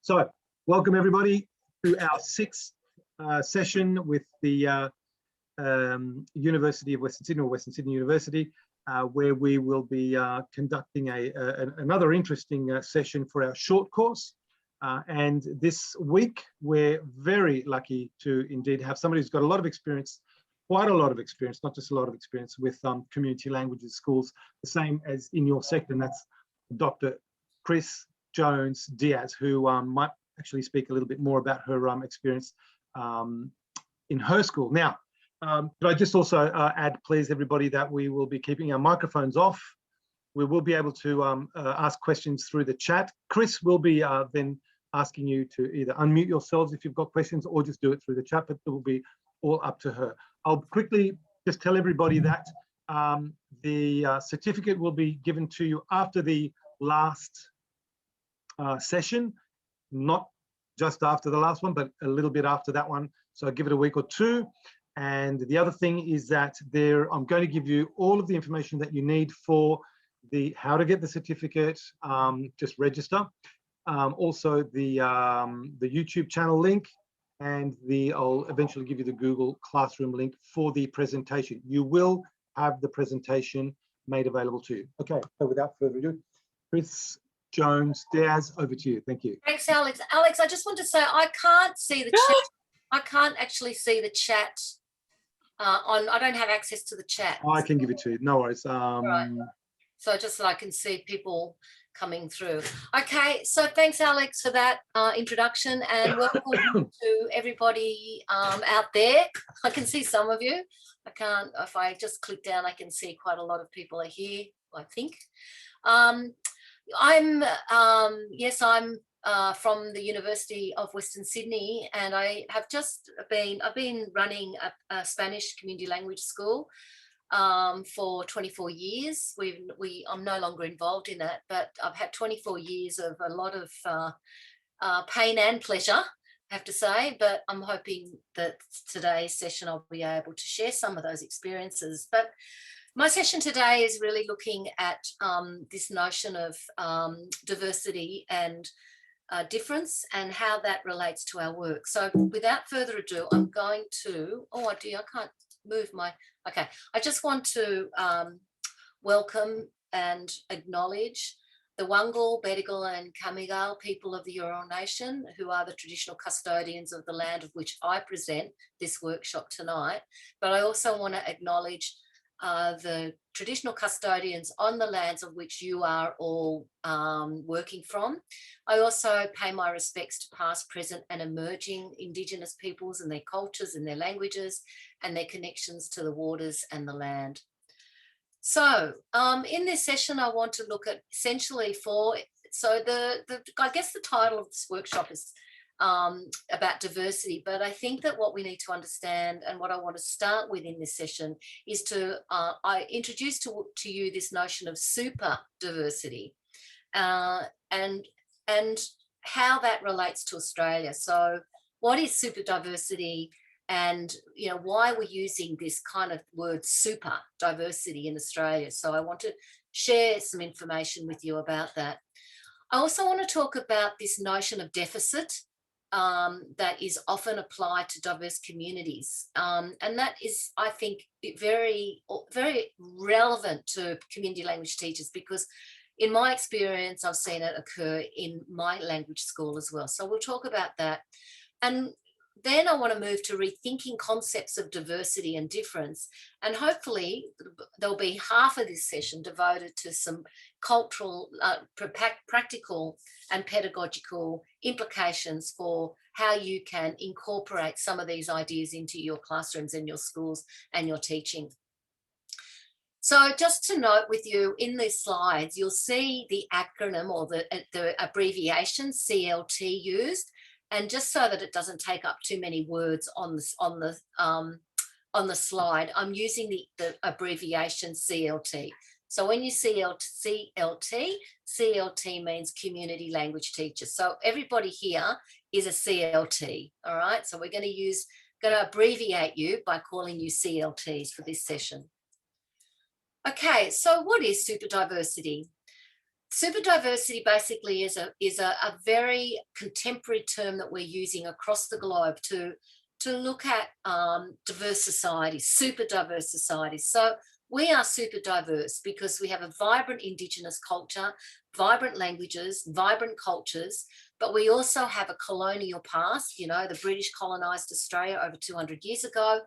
So, welcome everybody to our sixth session with the University of Western Sydney, or Western Sydney University, where we will be conducting another interesting session for our short course. And this week, we're very lucky to indeed have somebody who's got a lot of experience, quite a lot of experience, not just a lot of experience with community languages schools, the same as in your sector, and that's Dr. Chris Jones-Diaz, who might actually speak a little bit more about her experience in her school. Now, could I just also add, please, everybody, that we will be keeping our microphones off. We will be able to ask questions through the chat. Chris will be then asking you to either unmute yourselves if you've got questions, or just do it through the chat, but it will be all up to her. I'll quickly just tell everybody that the certificate will be given to you after the last session, not just after the last one, but a little bit after that one. So I'll give it a week or two. And the other thing is that I'm going to give you all of the information that you need for how to get the certificate, just register. Also the YouTube channel link, and I'll eventually give you the Google Classroom link for the presentation. You will have the presentation made available to you. Okay, so without further ado, Chris Jones-Diaz, over to you. Thank you. Thanks, Alex. Alex, I just want to say I can't see the chat. I can't actually see the chat I don't have access to the chat. I can give it to you. No worries. Right. So just so I can see people coming through. Okay, so thanks, Alex, for that introduction, and welcome to everybody out there. I can see some of you. I can't, if I just click down, I can see quite a lot of people are here, I think. I'm from the University of Western Sydney, and I've been running a Spanish community language school for 24 years. I'm no longer involved in that, but I've had 24 years of a lot of pain and pleasure, I have to say, but I'm hoping that today's session I'll be able to share some of those experiences. But my session today is really looking at this notion of diversity and difference and how that relates to our work. So without further ado, I'm going to, I can't move my, okay. I just want to welcome and acknowledge the Wangal, Bedigal and Kamigal people of the Eora Nation, who are the traditional custodians of the land of which I present this workshop tonight. But I also want to acknowledge the traditional custodians on the lands of which you are all working from. I also pay my respects to past, present and emerging Indigenous peoples and their cultures and their languages and their connections to the waters and the land. So in this session, I want to look at essentially I guess the title of this workshop is about diversity, but I think that what we need to understand, and what I want to start with in this session, is I introduce to you this notion of super diversity and how that relates to Australia. So what is super diversity, and why we're using this kind of word super diversity in Australia? So I want to share some information with you about that. I also want to talk about this notion of deficit that is often applied to diverse communities. And that is, I think, very, very relevant to community language teachers, because in my experience, I've seen it occur in my language school as well. So we'll talk about that. And then I want to move to rethinking concepts of diversity and difference. And hopefully there'll be half of this session devoted to some cultural, practical and pedagogical implications for how you can incorporate some of these ideas into your classrooms and your schools and your teaching. So just to note with you, in these slides, you'll see the acronym or the abbreviation CLT used. And just so that it doesn't take up too many words on the slide, I'm using the abbreviation CLT. So when you see CLT means community language teacher. So everybody here is a CLT, all right? So we're going to abbreviate you by calling you CLTs for this session. Okay, so what is super diversity? super diversity basically is a very contemporary term that we're using across the globe to look at diverse societies, super diverse societies. So we are super diverse because we have a vibrant Indigenous culture, vibrant languages, vibrant cultures, but we also have a colonial past. You know, the British colonised Australia over 200 years ago.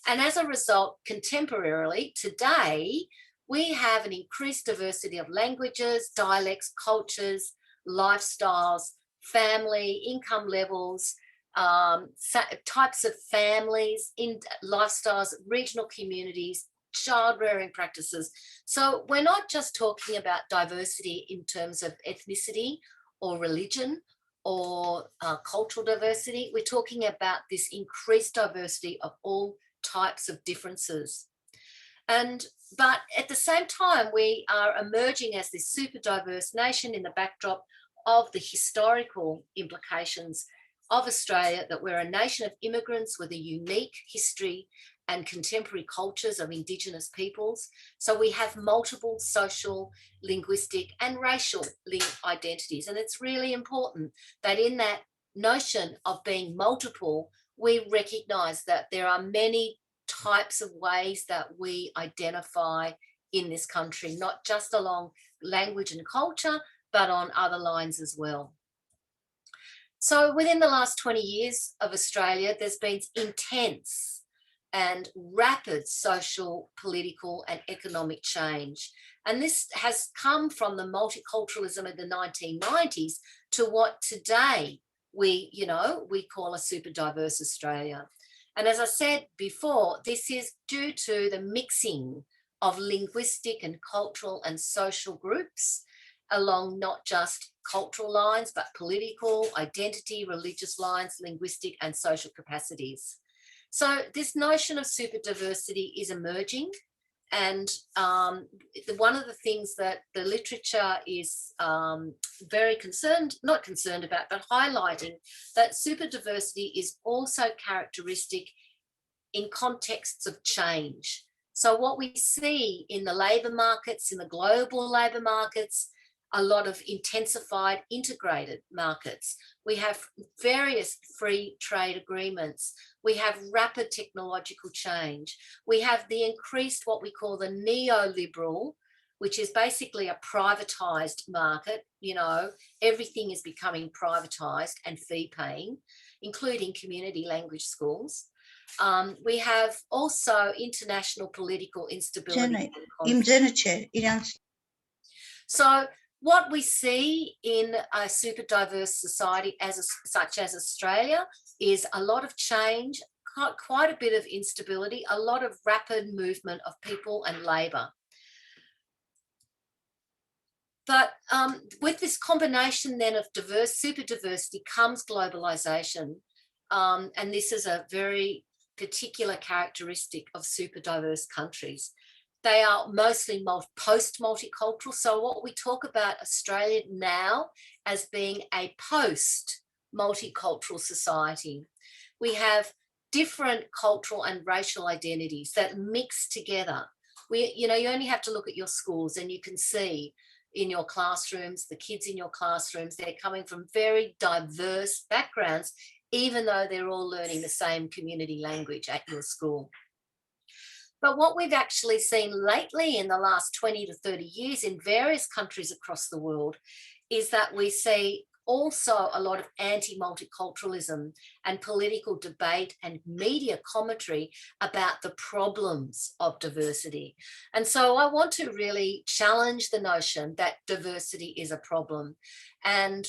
And as a result, contemporarily, today, we have an increased diversity of languages, dialects, cultures, lifestyles, family, income levels, types of families, in lifestyles, regional communities, child rearing practices. So we're not just talking about diversity in terms of ethnicity or religion or cultural diversity. We're talking about this increased diversity of all types of differences. But at the same time, we are emerging as this super diverse nation in the backdrop of the historical implications of Australia, that we're a nation of immigrants with a unique history and contemporary cultures of Indigenous peoples. So we have multiple social, linguistic and racial identities. And it's really important that in that notion of being multiple, we recognise that there are many types of ways that we identify in this country, not just along language and culture, but on other lines as well. So within the last 20 years of Australia, there's been intense and rapid social, political and economic change. And this has come from the multiculturalism of the 1990s to what today we call a super diverse Australia. And as I said before, this is due to the mixing of linguistic and cultural and social groups along not just cultural lines, but political, identity, religious lines, linguistic and social capacities. So this notion of super diversity is emerging. And one of the things that the literature is very not concerned about, but highlighting that super diversity is also characteristic in contexts of change. So what we see in the labour markets, in the global labour markets, a lot of intensified integrated markets. We have various free trade agreements. We have rapid technological change. We have the increased what we call the neoliberal, which is basically a privatised market. You know, everything is becoming privatised and fee paying, including community language schools. We have also international political instability. So what we see in a super diverse society such as Australia is a lot of change, quite a bit of instability, a lot of rapid movement of people and labour. But with this combination then of super diversity comes globalisation. And this is a very particular characteristic of super diverse countries. They are mostly post-multicultural. So what we talk about Australia now as being a post-multicultural society. We have different cultural and racial identities that mix together. You only have to look at your schools and you can see in your classrooms, the kids in your classrooms, they're coming from very diverse backgrounds, even though they're all learning the same community language at your school. But what we've actually seen lately in the last 20 to 30 years in various countries across the world is that we see also a lot of anti-multiculturalism and political debate and media commentary about the problems of diversity. And so I want to really challenge the notion that diversity is a problem and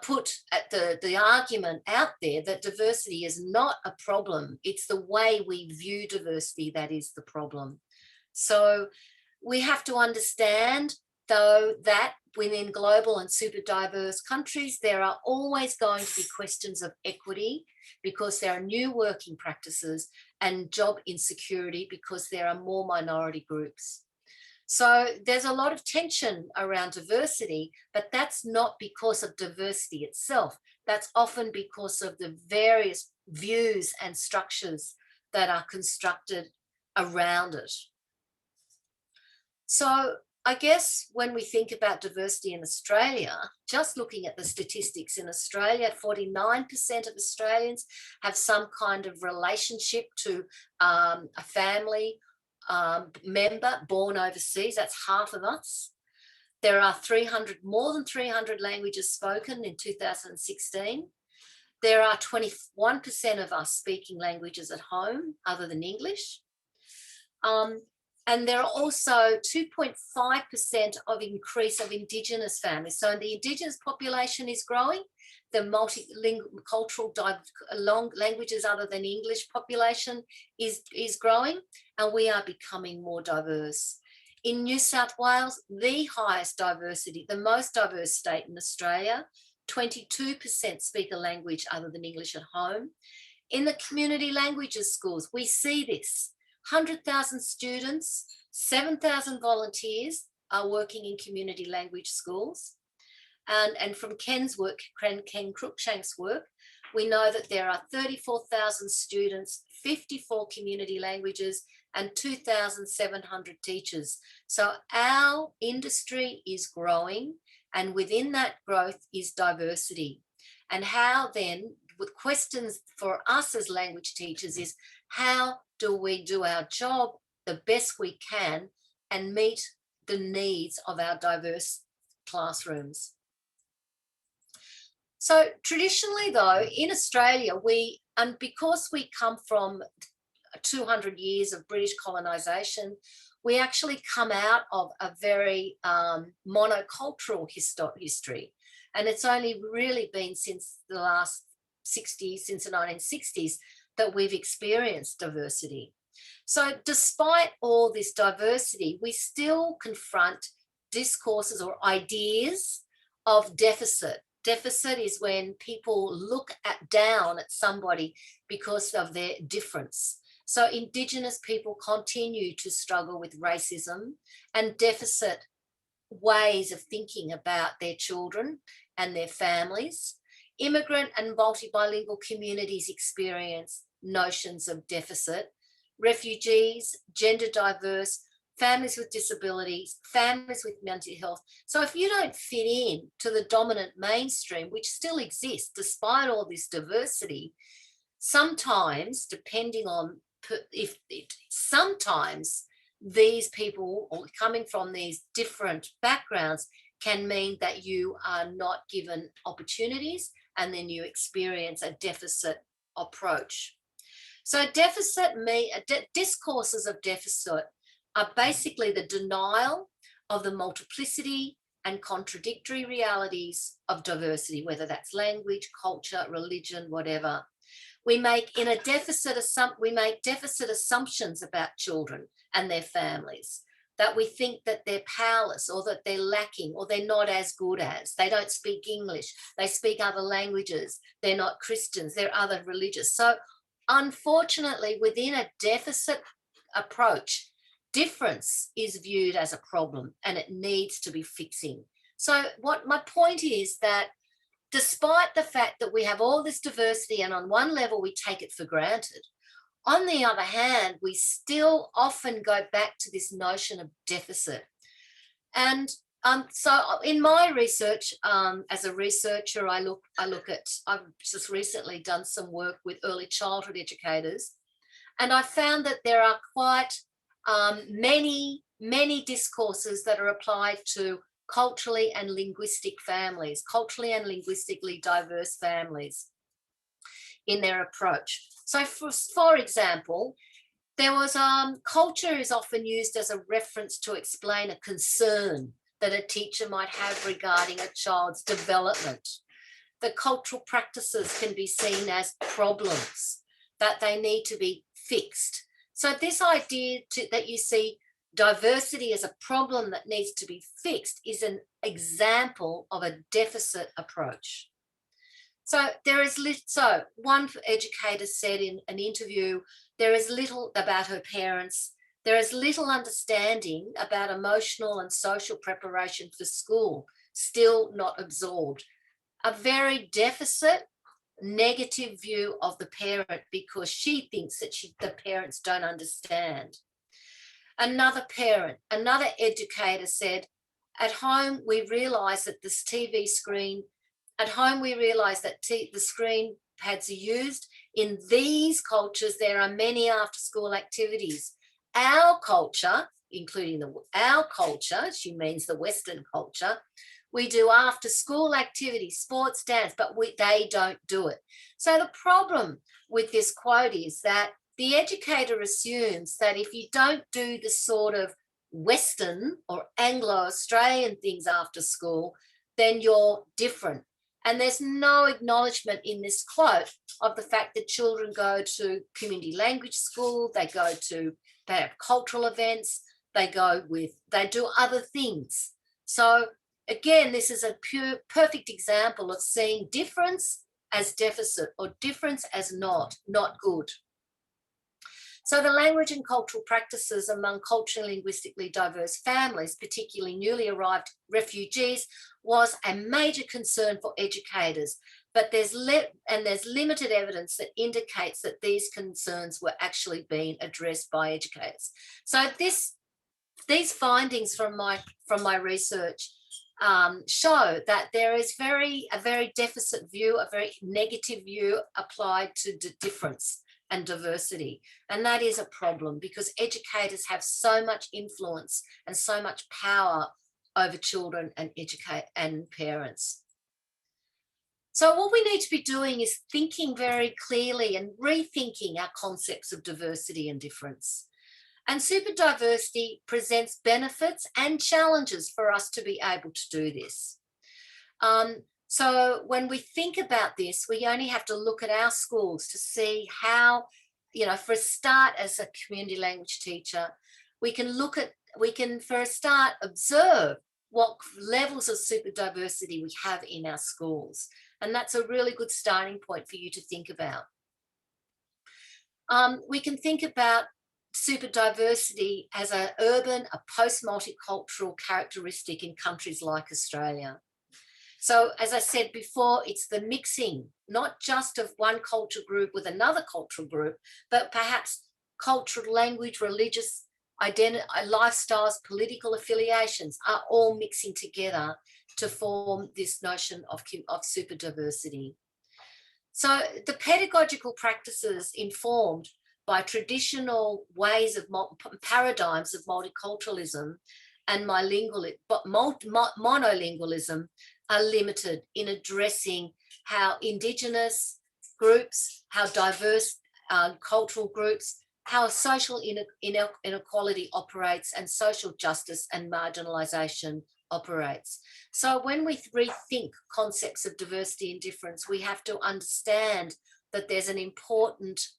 put the argument out there that diversity is not a problem. It's the way we view diversity that is the problem. So we have to understand, though, that within global and super diverse countries, there are always going to be questions of equity because there are new working practices and job insecurity because there are more minority groups. So there's a lot of tension around diversity, but that's not because of diversity itself. That's often because of the various views and structures that are constructed around it. So I guess when we think about diversity in Australia, just looking at the statistics in Australia, 49% of Australians have some kind of relationship to a family member born overseas. That's half of us. There are more than 300 languages spoken in 2016. There are 21% of us speaking languages at home other than English. And there are also 2.5% of increase of Indigenous families. So the Indigenous population is growing. The multicultural languages other than English population is growing, and we are becoming more diverse. In New South Wales, the highest diversity, the most diverse state in Australia, 22% speak a language other than English at home. In the community languages schools, we see this. 100,000 students, 7,000 volunteers are working in community language schools. And from Ken's work, Ken Cruikshank's work, we know that there are 34,000 students, 54 community languages, and 2,700 teachers. So our industry is growing, and within that growth is diversity. And how then, with questions for us as language teachers, is how do we do our job the best we can and meet the needs of our diverse classrooms? So traditionally, though, in Australia, because we come from 200 years of British colonisation, we actually come out of a very monocultural history. And it's only really been since the last 60s, since the 1960s, that we've experienced diversity. So despite all this diversity, we still confront discourses or ideas of deficit. Deficit is when people look down at somebody because of their difference. So Indigenous people continue to struggle with racism and deficit ways of thinking about their children and their families. Immigrant and multilingual communities experience notions of deficit. Refugees, gender diverse, families with disabilities, families with mental health. So if you don't fit in to the dominant mainstream, which still exists despite all this diversity, sometimes, depending on sometimes these people or coming from these different backgrounds can mean that you are not given opportunities, and then you experience a deficit approach. So discourses of deficit are basically the denial of the multiplicity and contradictory realities of diversity, whether that's language, culture, religion, whatever. We make deficit assumptions about children and their families, that we think that they're powerless or that they're lacking or they're not as good as. They don't speak English, they speak other languages, they're not Christians, they're other religious. So unfortunately, within a deficit approach, difference is viewed as a problem and it needs to be fixing. So what my point is that despite the fact that we have all this diversity and on one level we take it for granted, on the other hand, we still often go back to this notion of deficit. And so in my research, as a researcher, I've just recently done some work with early childhood educators, and I found that there are quite many discourses that are applied to culturally and linguistic families, culturally and linguistically diverse families in their approach. So for example, there was culture is often used as a reference to explain a concern that a teacher might have regarding a child's development. The cultural practices can be seen as problems, that they need to be fixed. So this idea that you see diversity as a problem that needs to be fixed is an example of a deficit approach. So one educator said in an interview, there is little about her parents. There is little understanding about emotional and social preparation for school, still not absorbed. A very deficit, negative view of the parent because she thinks that the parents don't understand. Another parent, another educator said, at home, we realise that this TV screen, at home, we realise that the screen pads are used. In these cultures, there are many after-school activities. Our culture, including our culture, she means the Western culture, we do after-school activities, sports, dance, but they don't do it. So the problem with this quote is that the educator assumes that if you don't do the sort of Western or Anglo-Australian things after school, then you're different. And there's no acknowledgement in this quote of the fact that children go to community language school, they have cultural events, they do other things. So again, this is a perfect example of seeing difference as deficit or difference as not good. So the language and cultural practices among culturally linguistically diverse families, particularly newly arrived refugees, was a major concern for educators, but there's limited evidence that indicates that these concerns were actually being addressed by educators. So these findings from my research show that there is a very deficit view, a very negative view applied to difference and diversity. And that is a problem because educators have so much influence and so much power over children and parents. So what we need to be doing is thinking very clearly and rethinking our concepts of diversity and difference. And super diversity presents benefits and challenges for us to be able to do this. So when we think about this, we only have to look at our schools to see how, for a start as a community language teacher, we can for a start observe what levels of super diversity we have in our schools. And that's a really good starting point for you to think about. We can think about super diversity as a post-multicultural characteristic in countries like Australia. So as I said before, it's the mixing, not just of one culture group with another cultural group, but perhaps cultural, language, religious identity, lifestyles, political affiliations are all mixing together to form this notion of super diversity. So the pedagogical practices informed by traditional ways of paradigms of multiculturalism and monolingualism are limited in addressing how Indigenous groups, how diverse cultural groups, how social inequality operates and social justice and marginalisation operates. So when we rethink concepts of diversity and difference, we have to understand that there's an important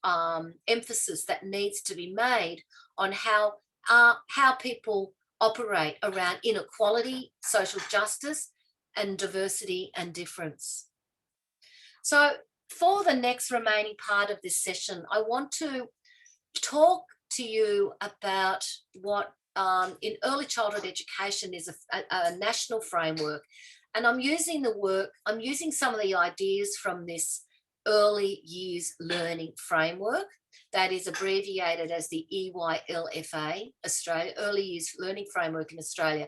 emphasis that needs to be made on how people operate around inequality, social justice, and diversity and difference. So for the next remaining part of this session, I want to talk to you about what in early childhood education is a national framework. And I'm using some of the ideas from this early years learning framework that is abbreviated as the EYLFA, Australia, Early Years Learning Framework in Australia,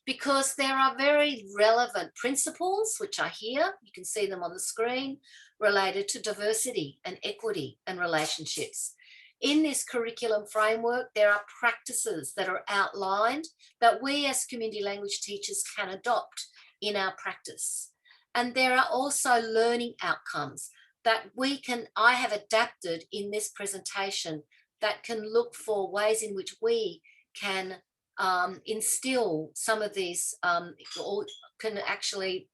because there are very relevant principles, which are here, you can see them on the screen, related to diversity and equity and relationships. In this curriculum framework, there are practices that are outlined that we as community language teachers can adopt in our practice. And there are also learning outcomes that I have adapted in this presentation that can look for ways in which we can instill some of these, or can actually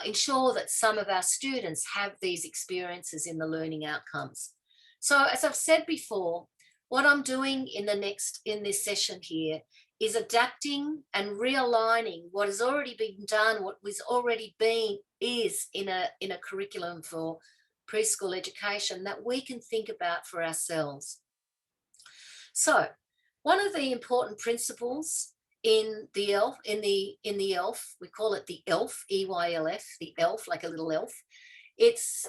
ensure that some of our students have these experiences in the learning outcomes. So as I've said before, what I'm doing in this session here is adapting and realigning what has already been done, what was already is in a curriculum for preschool education that we can think about for ourselves. So one of the important principles in the ELF, we call it the ELF, EYLF, the ELF, like a little elf. It's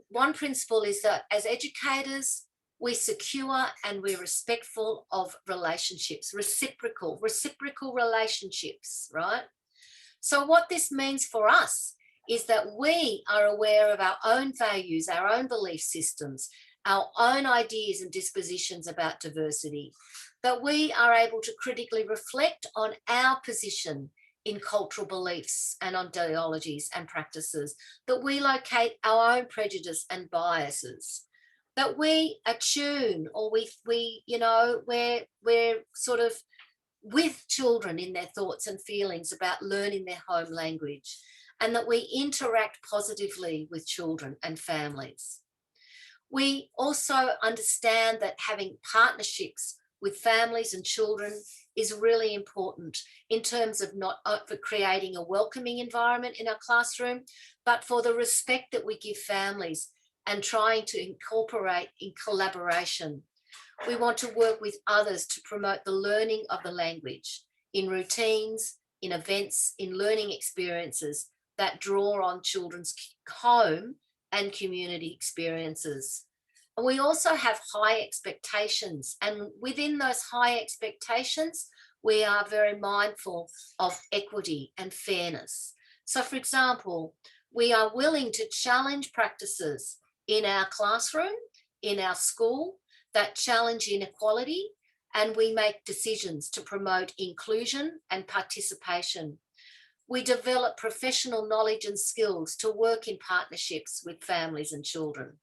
one principle is that as educators, we secure and we're respectful of relationships, reciprocal relationships, right? So what this means for us is that we are aware of our own values, our own belief systems, our own ideas and dispositions about diversity, that we are able to critically reflect on our position in cultural beliefs and ideologies and practices, that we locate our own prejudice and biases, that we attune, or we're sort of with children in their thoughts and feelings about learning their home language, and that we interact positively with children and families. We also understand that having partnerships with families and children is really important in terms of not for creating a welcoming environment in our classroom, but for the respect that we give families and trying to incorporate in collaboration. We want to work with others to promote the learning of the language in routines, in events, in learning experiences that draw on children's home and community experiences. And we also have high expectations, and within those high expectations, we are very mindful of equity and fairness. So, for example, we are willing to challenge practices in our classroom, in our school, that challenge inequality, and we make decisions to promote inclusion and participation. We develop professional knowledge and skills to work in partnerships with families and children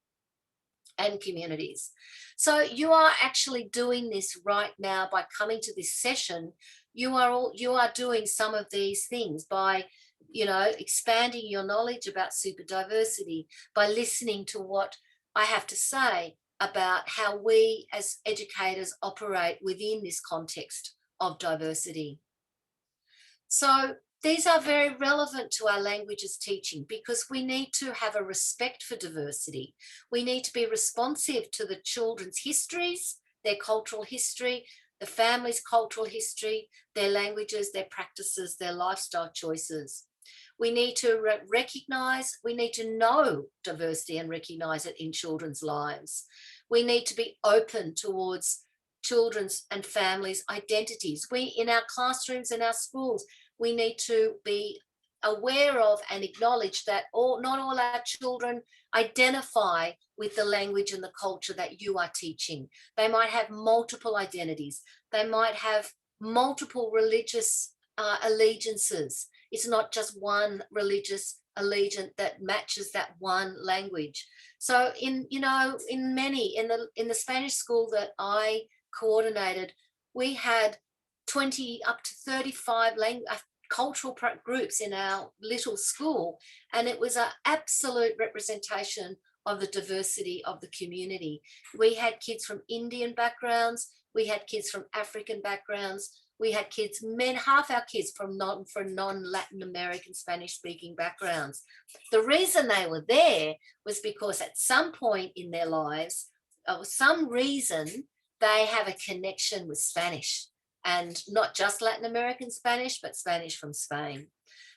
and communities. So you are actually doing this right now by coming to this session. You are doing some of these things by expanding your knowledge about super diversity, by listening to what I have to say about how we as educators operate within this context of diversity. So these are very relevant to our languages teaching because we need to have a respect for diversity. We need to be responsive to the children's histories, their cultural history, the family's cultural history, their languages, their practices, their lifestyle choices. We need to recognise, we need to know diversity and recognise it in children's lives. We need to be open towards children's and families' identities. We, in our classrooms, in our schools, we need to be aware of and acknowledge that not all our children identify with the language and the culture that you are teaching. They might have multiple identities. They might have multiple religious allegiances. It's not just one religious allegiance that matches that one language. So in the Spanish school that I coordinated, we had 20 up to 35 cultural groups in our little school, and it was an absolute representation of the diversity of the community. We had kids from Indian backgrounds, we had kids from African backgrounds, we had kids, half our kids from non-Latin American Spanish-speaking backgrounds. The reason they were there was because at some point in their lives, for some reason, they have a connection with Spanish, and not just Latin American Spanish, but Spanish from Spain.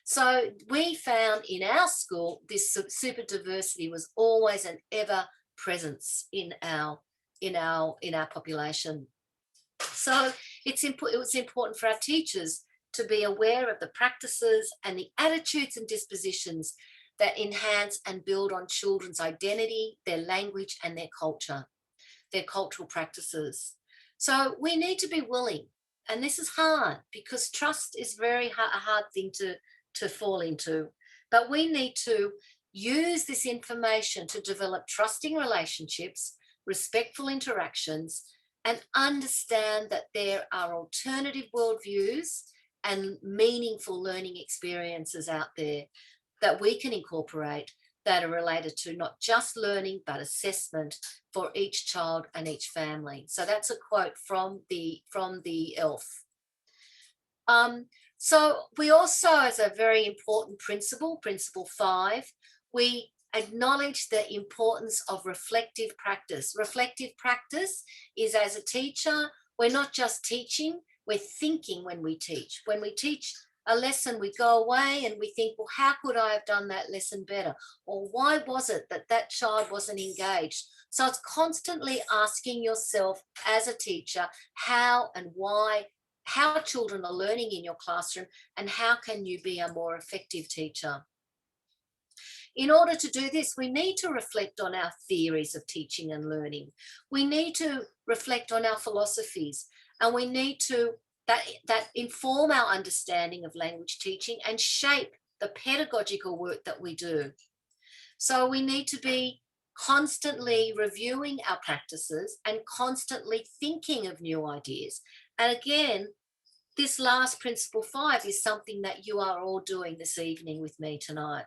So we found in our school, this super diversity was always an ever presence in our population. So it was important for our teachers to be aware of the practices and the attitudes and dispositions that enhance and build on children's identity, their language, and their culture, their cultural practices. So we need to be willing, and this is hard because trust is a hard thing to fall into, but we need to use this information to develop trusting relationships, respectful interactions, and understand that there are alternative worldviews and meaningful learning experiences out there that we can incorporate that are related to not just learning, but assessment for each child and each family. So that's a quote from the ELF. So we also, as a very important principle 5, we acknowledge the importance of reflective practice. Reflective practice is, as a teacher, we're not just teaching, we're thinking when we teach. When we teach a lesson, we go away and we think, well, how could I have done that lesson better? Or why was it that that child wasn't engaged? So it's constantly asking yourself as a teacher how and why, how children are learning in your classroom, and how can you be a more effective teacher? In order to do this, we need to reflect on our theories of teaching and learning. We need to reflect on our philosophies, and we need to that inform our understanding of language teaching and shape the pedagogical work that we do. So we need to be constantly reviewing our practices and constantly thinking of new ideas. And again, this last principle 5 is something that you are all doing this evening with me tonight.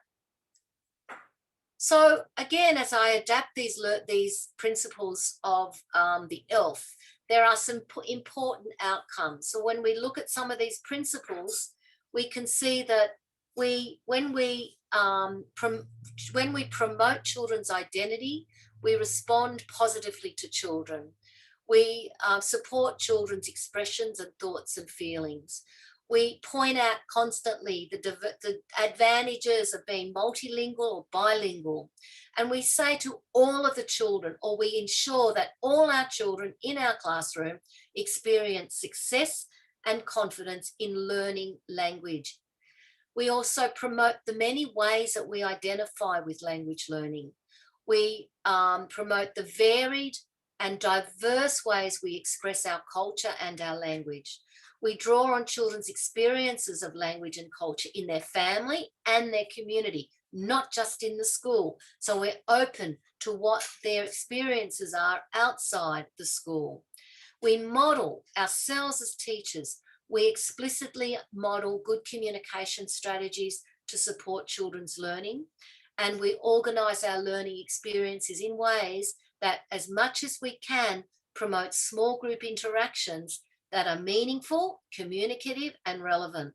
So again, as I adapt these principles of the ELF, there are some important outcomes. So when we look at some of these principles, we can see that when we promote children's identity, we respond positively to children. We support children's expressions and thoughts and feelings. We point out constantly the advantages of being multilingual or bilingual. And we say to all of the children, or we ensure that all our children in our classroom experience success and confidence in learning language. We also promote the many ways that we identify with language learning. We promote the varied and diverse ways we express our culture and our language. We draw on children's experiences of language and culture in their family and their community, not just in the school. So we're open to what their experiences are outside the school. We model ourselves as teachers. We explicitly model good communication strategies to support children's learning. And we organise our learning experiences in ways that, as much as we can, promote small group interactions that are meaningful, communicative, and relevant.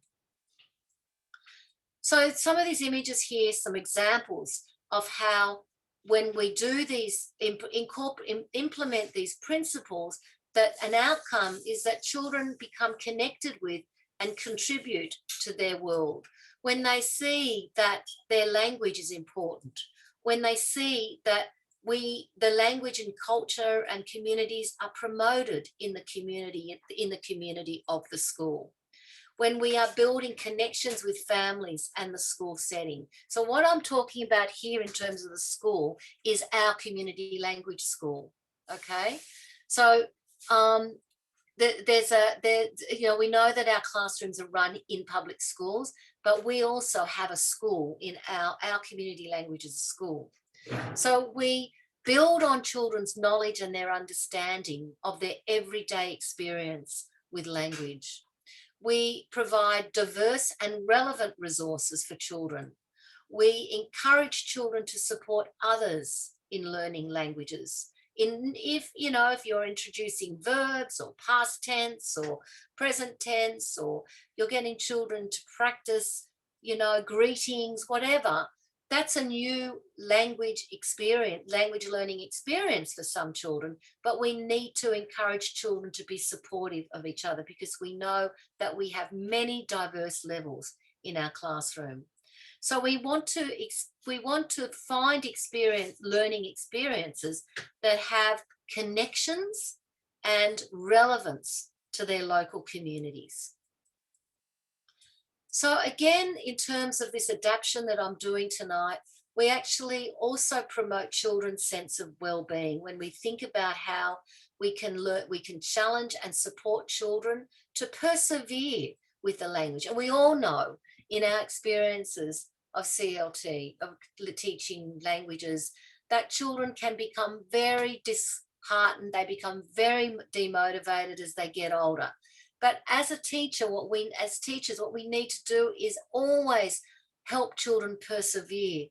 So some of these images here, some examples of how when we do these, implement these principles, that an outcome is that children become connected with and contribute to their world. When they see that their language is important, when they see that the language and culture and communities are promoted in the community of the school. When we are building connections with families and the school setting. So what I'm talking about here in terms of the school is our community language school, okay? So we know that our classrooms are run in public schools, but we also have a school in our community languages school. So we build on children's knowledge and their understanding of their everyday experience with language. We provide diverse and relevant resources for children. We encourage children to support others in learning languages. If you're introducing verbs or past tense or present tense, or you're getting children to practice, greetings, whatever, that's a new language learning experience for some children, but we need to encourage children to be supportive of each other, because we know that we have many diverse levels in our classroom. So we want to find learning experiences that have connections and relevance to their local communities. So again, in terms of this adaptation that I'm doing tonight, we actually also promote children's sense of well-being when we think about how we can challenge and support children to persevere with the language. And we all know in our experiences of CLT, of teaching languages, that children can become very disheartened, they become very demotivated as they get older. But as a teacher, what we need to do is always help children persevere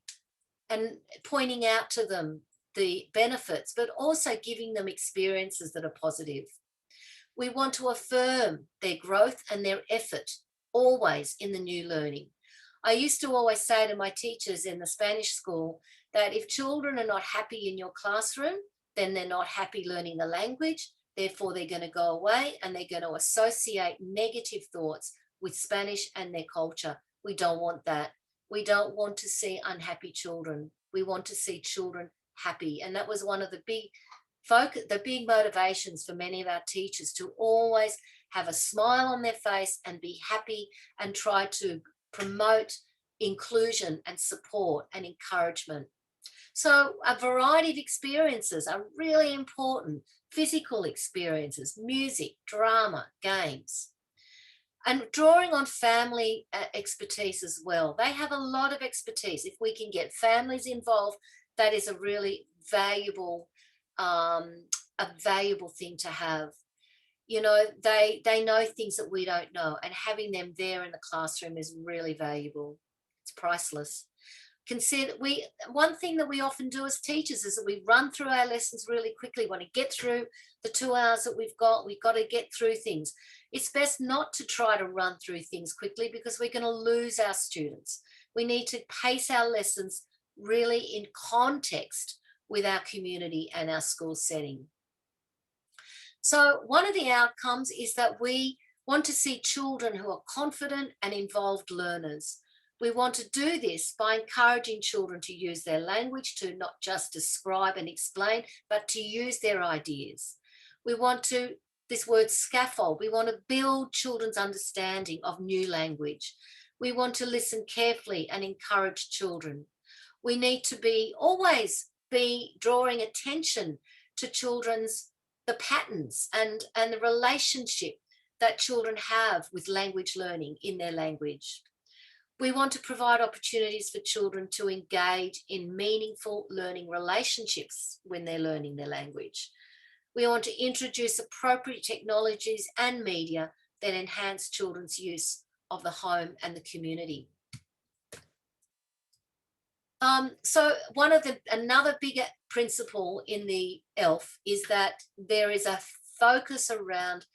and pointing out to them the benefits, but also giving them experiences that are positive. We want to affirm their growth and their effort always in the new learning. I used to always say to my teachers in the Spanish school that if children are not happy in your classroom, then they're not happy learning the language. Therefore, they're going to go away and they're going to associate negative thoughts with Spanish and their culture. We don't want that. We don't want to see unhappy children. We want to see children happy. And that was one of the big motivations for many of our teachers, to always have a smile on their face and be happy and try to promote inclusion and support and encouragement. So a variety of experiences are really important. Physical experiences, music, drama, games. And drawing on family expertise as well. They have a lot of expertise. If we can get families involved, that is a really valuable thing to have. You know, they know things that we don't know, and having them there in the classroom is really valuable. It's priceless. One thing that we often do as teachers is that we run through our lessons really quickly. We want to get through the 2 hours that we've got to get through things. It's best not to try to run through things quickly, because we're going to lose our students. We need to pace our lessons really in context with our community and our school setting. So one of the outcomes is that we want to see children who are confident and involved learners. We want to do this by encouraging children to use their language, to not just describe and explain, but to use their ideas. We want to, this word scaffold, we want to build children's understanding of new language. We want to listen carefully and encourage children. We need to always be drawing attention to the patterns and the relationship that children have with language learning in their language. We want to provide opportunities for children to engage in meaningful learning relationships when they're learning their language. We want to introduce appropriate technologies and media that enhance children's use of the home and the community. So another bigger principle in the ELF is that there is a focus around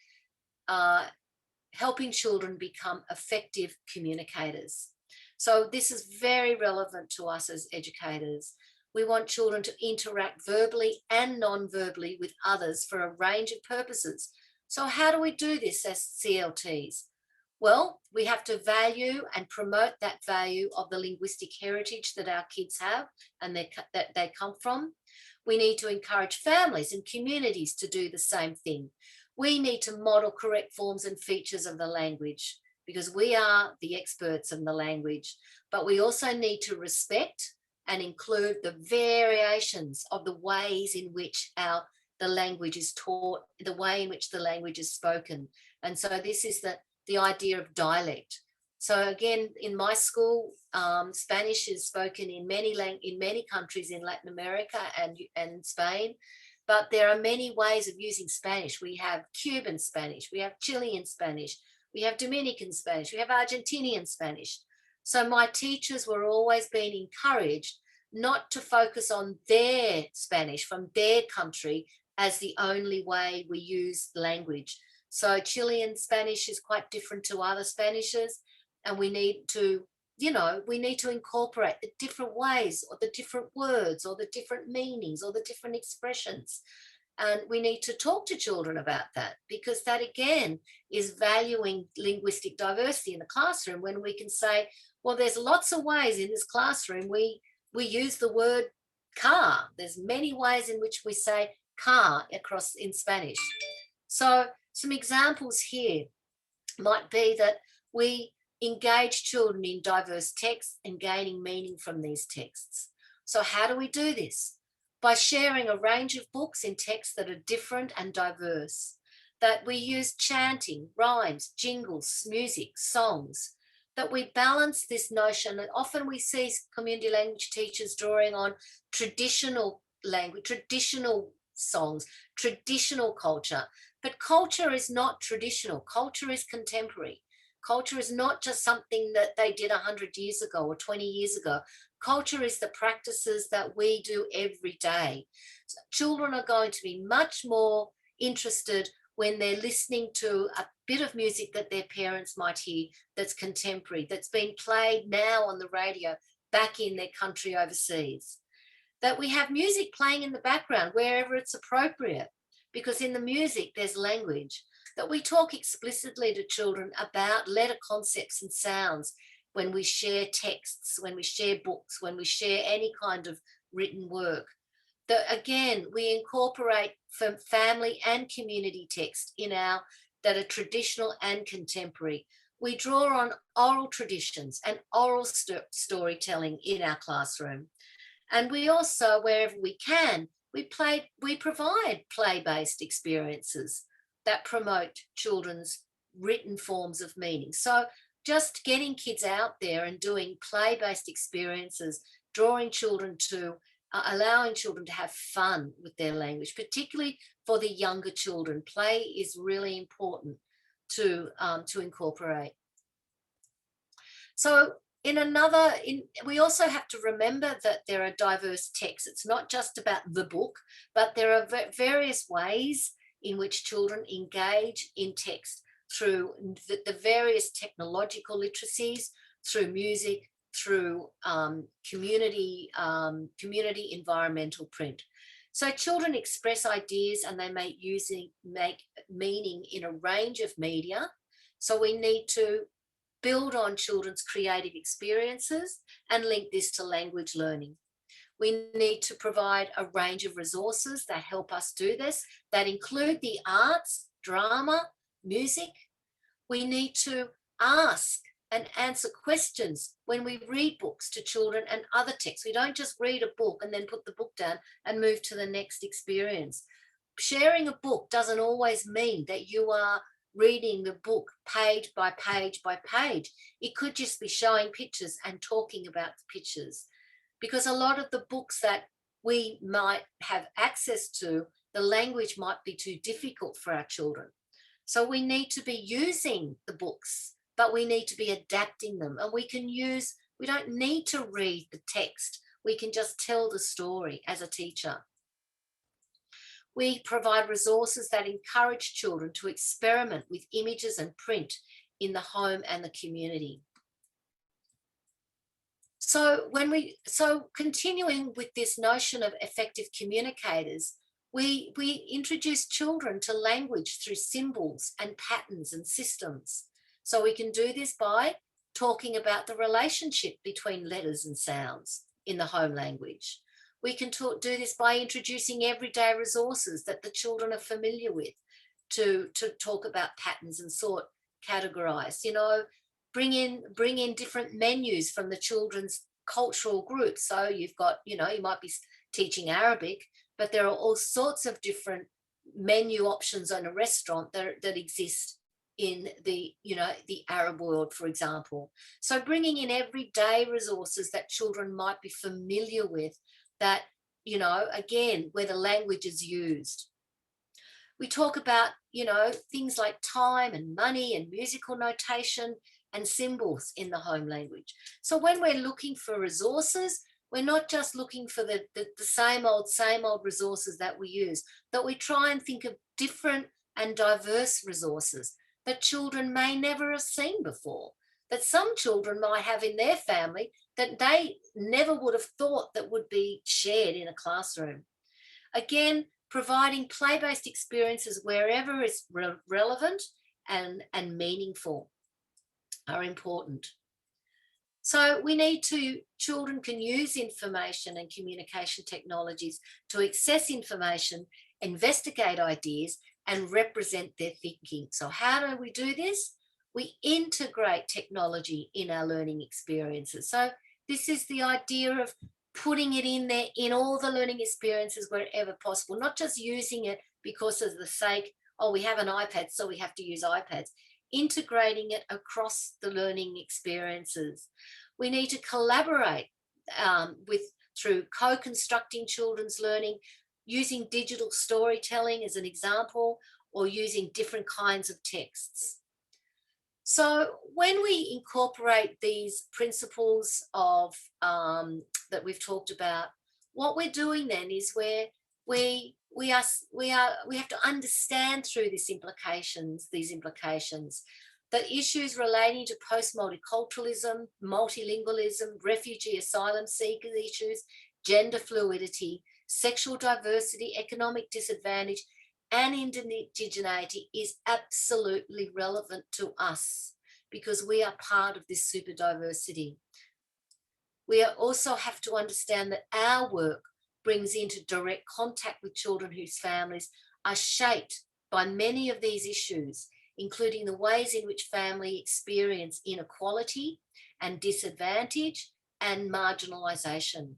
helping children become effective communicators. So this is very relevant to us as educators. We want children to interact verbally and non-verbally with others for a range of purposes. So how do we do this as CLTs? Well, we have to value and promote that value of the linguistic heritage that our kids have and that they come from. We need to encourage families and communities to do the same thing. We need to model correct forms and features of the language, because we are the experts in the language, but we also need to respect and include the variations of the ways in which the language is taught, the way in which the language is spoken. And so this is the idea of dialect. So again, in my school, Spanish is spoken in many countries in Latin America and Spain, but there are many ways of using Spanish. We have Cuban Spanish, we have Chilean Spanish, we have Dominican Spanish, we have Argentinian Spanish. So my teachers were always being encouraged not to focus on their Spanish from their country as the only way we use language. So Chilean Spanish is quite different to other Spanishes, and we need to incorporate the different ways or the different words or the different meanings or the different expressions. And we need to talk to children about that, because that again is valuing linguistic diversity in the classroom, when we can say, well, there's lots of ways in this classroom we use the word car. There's many ways in which we say car across in Spanish. So some examples here might be that we engage children in diverse texts and gaining meaning from these texts. So how do we do this? By sharing a range of books in texts that are different and diverse, that we use chanting, rhymes, jingles, music, songs, that we balance this notion. And often we see community language teachers drawing on traditional language, traditional songs, traditional culture. But culture is not traditional. Culture is contemporary. Culture is not just something that they did 100 years ago or 20 years ago. Culture is the practices that we do every day. So children are going to be much more interested when they're listening to a bit of music that their parents might hear that's contemporary, that's been played now on the radio back in their country overseas. That we have music playing in the background wherever it's appropriate, because in the music there's language. that we talk explicitly to children about letter concepts and sounds when we share texts, when we share books, when we share any kind of written work. That again, we incorporate from family and community text in our that are traditional and contemporary. We draw on oral traditions and oral storytelling in our classroom. And we also, wherever we can, we provide play-based experiences that promote children's written forms of meaning. So just getting kids out there and doing play-based experiences, drawing children to, allowing children to have fun with their language, particularly for the younger children. Play is really important to incorporate. So we also have to remember that there are diverse texts. It's not just about the book, but there are various ways in which children engage in text through the various technological literacies, through music, through community environmental print. So children express ideas and they make meaning in a range of media. So we need to build on children's creative experiences and link this to language learning. We need to provide a range of resources that help us do this, that include the arts, drama, music. We need to ask and answer questions when we read books to children and other texts. We don't just read a book and then put the book down and move to the next experience. Sharing a book doesn't always mean that you are reading the book page by page by page. It could just be showing pictures and talking about the pictures, because a lot of the books that we might have access to, the language might be too difficult for our children. So we need to be using the books, but we need to be adapting them. And we don't need to read the text. We can just tell the story as a teacher. We provide resources that encourage children to experiment with images and print in the home and the community. So continuing with this notion of effective communicators, we introduce children to language through symbols and patterns and systems. So we can do this by talking about the relationship between letters and sounds in the home language. We can do this by introducing everyday resources that the children are familiar with to talk about patterns and categorize, bring in different menus from the children's cultural groups. So you've got, you might be teaching Arabic, but there are all sorts of different menu options on a restaurant that exist in the Arab world, for example. So bringing in everyday resources that children might be familiar with, that, again, where the language is used. We talk about, things like time and money and musical notation and symbols in the home language. So when we're looking for resources, we're not just looking for the same old resources that we use, but we try and think of different and diverse resources that children may never have seen before, that some children might have in their family that they never would have thought that would be shared in a classroom. Again, providing play-based experiences wherever it's relevant and meaningful are important. So children can use information and communication technologies to access information, investigate ideas, and represent their thinking. So how do we do this? We integrate technology in our learning experiences. So this is the idea of putting it in there in all the learning experiences wherever possible, not just using it because of the sake, we have an iPad, so we have to use iPads. Integrating it across the learning experiences. We need to collaborate through co-constructing children's learning, using digital storytelling as an example, or using different kinds of texts. So when we incorporate these principles of that we've talked about, what we're doing then is we have to understand through these implications, that issues relating to post-multiculturalism, multilingualism, refugee asylum seeker issues, gender fluidity, sexual diversity, economic disadvantage, and indigeneity is absolutely relevant to us because we are part of this super diversity. We also have to understand that our work brings into direct contact with children whose families are shaped by many of these issues, including the ways in which family experience inequality and disadvantage and marginalisation.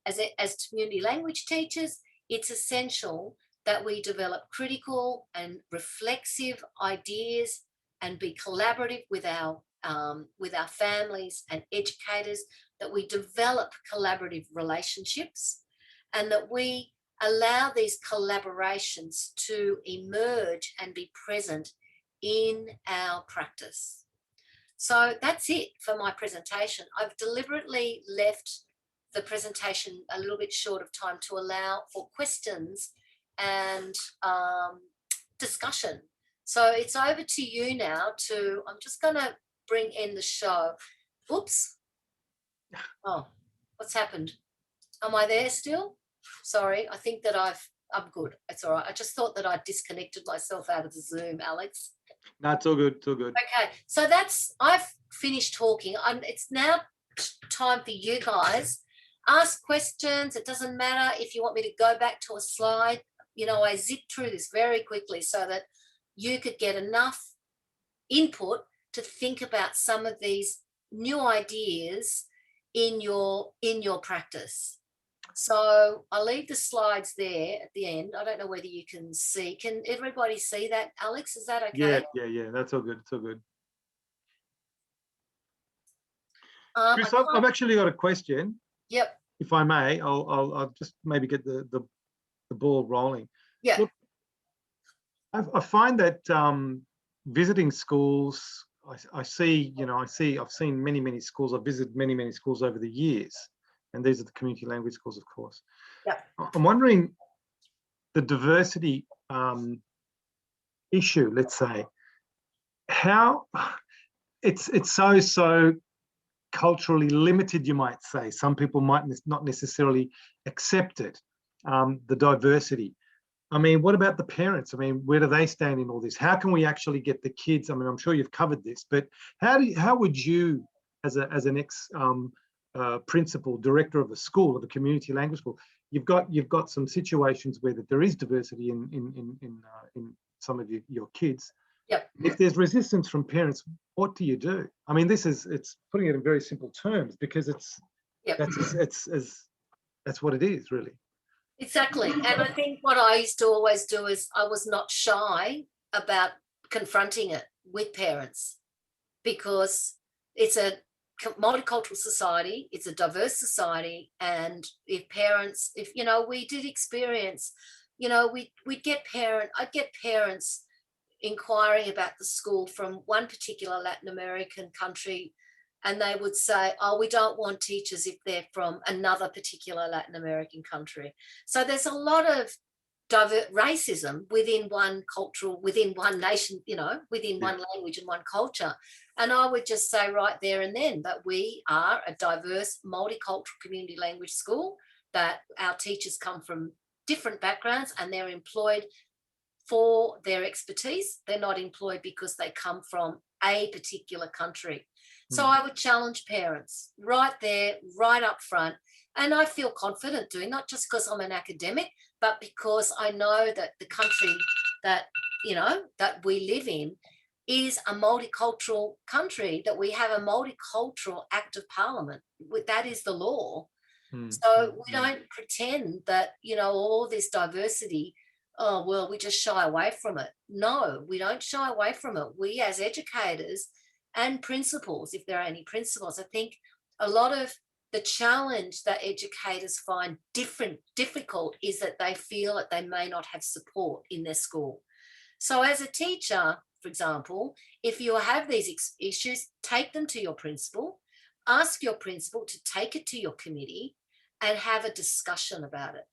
As community language teachers, it's essential that we develop critical and reflexive ideas and be collaborative with our families and educators, that we develop collaborative relationships and that we allow these collaborations to emerge and be present in our practice. So that's it for my presentation. I've deliberately left the presentation a little bit short of time to allow for questions and discussion. So it's over to you now I'm just going to bring in the show. Oops. Oh, what's happened? Am I there still? Sorry, I think that I'm good. It's all right. I just thought that I disconnected myself out of the Zoom, Alex. No, it's all good. It's all good. Okay, so I've finished talking. It's now time for you guys. Ask questions. It doesn't matter if you want me to go back to a slide. You know, I zipped through this very quickly so that you could get enough input to think about some of these new ideas in your practice. So I'll leave the slides there at the end. I don't know whether you can see. Can everybody see that, Alex? Is that okay? Yeah. That's all good. It's all good. Chris, I've actually got a question. Yep. If I may, I'll just maybe get the ball rolling. Yeah. Look, I find that visiting schools, I've seen many schools. I've visited many schools over the years, and these are the community language schools, of course. Yeah. I'm wondering the diversity issue. Let's say how it's so culturally limited, you might say. Some people might not necessarily accept it, the diversity. I mean, what about the parents? I mean, where do they stand in all this? How can we actually get the kids? I mean, I'm sure you've covered this, but how would you, as an ex principal, director of a school, of a community language school, you've got some situations where there is diversity in some of your kids. Yep. If there's resistance from parents, what do you do? I mean, it's putting it in very simple terms because that's what it is, really. Exactly. And I think what I used to always do is I was not shy about confronting it with parents, because it's a multicultural society, it's a diverse society, and if we did experience, I'd get parents inquiring about the school from one particular Latin American country, and they would say, oh, we don't want teachers if they're from another particular Latin American country. So there's a lot of racism within one nation, within one language and one culture. And I would just say right there and then that we are a diverse, multicultural community language school, that our teachers come from different backgrounds and they're employed for their expertise. They're not employed because they come from a particular country. So I would challenge parents right there, right up front. And I feel confident doing, not just because I'm an academic, but because I know that the country that we live in is a multicultural country, that we have a multicultural act of parliament. That is the law. So we don't pretend that, all this diversity, oh, well, we just shy away from it. No, we don't shy away from it. We as educators and principals, if there are any principals, I think a lot of the challenge that educators find difficult is that they feel that they may not have support in their school. So as a teacher, for example, if you have these issues, take them to your principal, ask your principal to take it to your committee and have a discussion about it.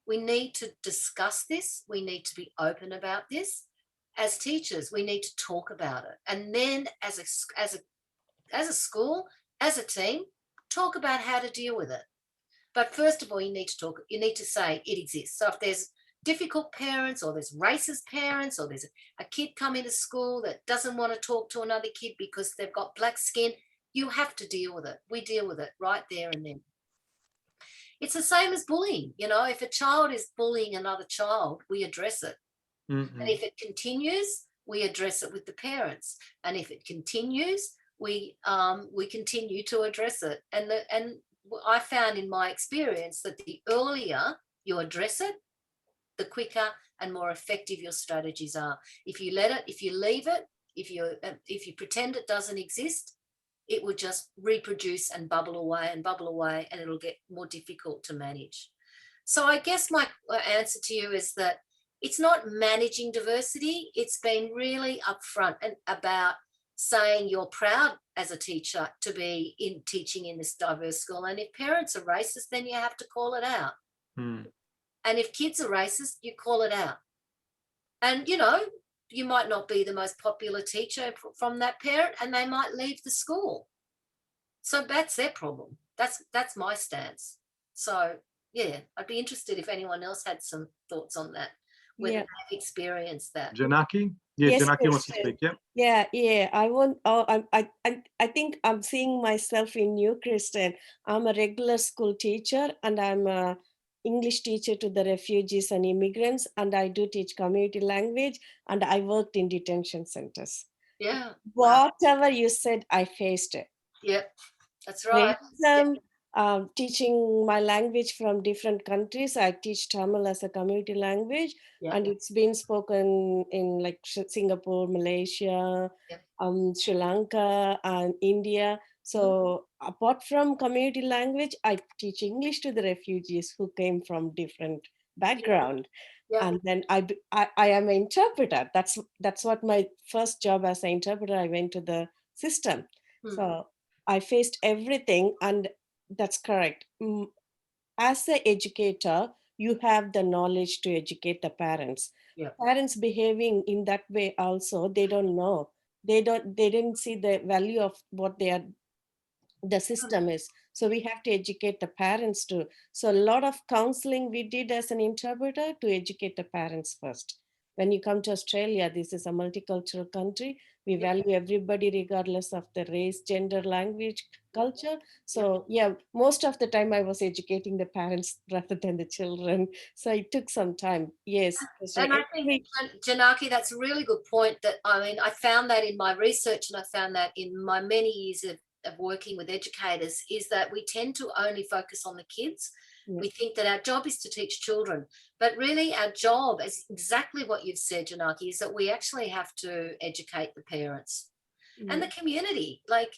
We need to discuss this. We need to be open about this. As teachers, we need to talk about it. And then as a school, as a team, talk about how to deal with it. But first of all, you need to say it exists. So if there's difficult parents, or there's racist parents, or there's a kid coming to school that doesn't want to talk to another kid because they've got black skin, you have to deal with it. We deal with it right there and then. It's the same as bullying. You know, if a child is bullying another child, we address it. Mm-hmm. And if it continues, we address it with the parents. And if it continues, we continue to address it. And I found in my experience that the earlier you address it, the quicker and more effective your strategies are. If you let it, if you leave it, if you pretend it doesn't exist, it will just reproduce and bubble away, and it'll get more difficult to manage. So I guess my answer to you is that it's not managing diversity. It's been really upfront and about saying you're proud as a teacher to be in teaching in this diverse school. And if parents are racist, then you have to call it out. Mm. And if kids are racist, you call it out. And, you know, you might not be the most popular teacher from that parent, and they might leave the school. So that's their problem. That's my stance. So, yeah, I'd be interested if anyone else had some thoughts on that, whether they've experienced that. Janaki? Yeah, Yes, Janaki wants to Kristen. speak, yeah. I think I'm seeing myself in you, Kristen. I'm a regular school teacher, and I'm a English teacher to the refugees and immigrants, and I do teach community language, and I worked in detention centers. Yeah. Wow. Whatever you said, I faced it. Yep, that's right. Racism, teaching my language from different countries. I teach Tamil as a community language, Yep. and it's been spoken in like Singapore, Malaysia, Yep. Sri Lanka, and India. So apart from community language, I teach English to the refugees who came from different background. Yep. And then I am an interpreter. That's what my first job as an interpreter. I went to the system. So I faced everything, and that's correct. As an educator, you have the knowledge to educate the parents. Yeah. Parents behaving in that way also, they don't know. They didn't see the value of what the system is. So we have to educate the parents too. So a lot of counseling we did as an interpreter to educate the parents first. When you come to Australia, this is a multicultural country. We value everybody regardless of the race, gender, language, culture. So yeah, most of the time I was educating the parents rather than the children. So it took some time. Yes. And I think, Janaki, that's a really good point. That, I mean, I found that in my research, and I found that in my many years of working with educators, is that we tend to only focus on the kids. We think that our job is to teach children, but really our job is exactly what you've said, Janaki, is that we actually have to educate the parents and the community. Like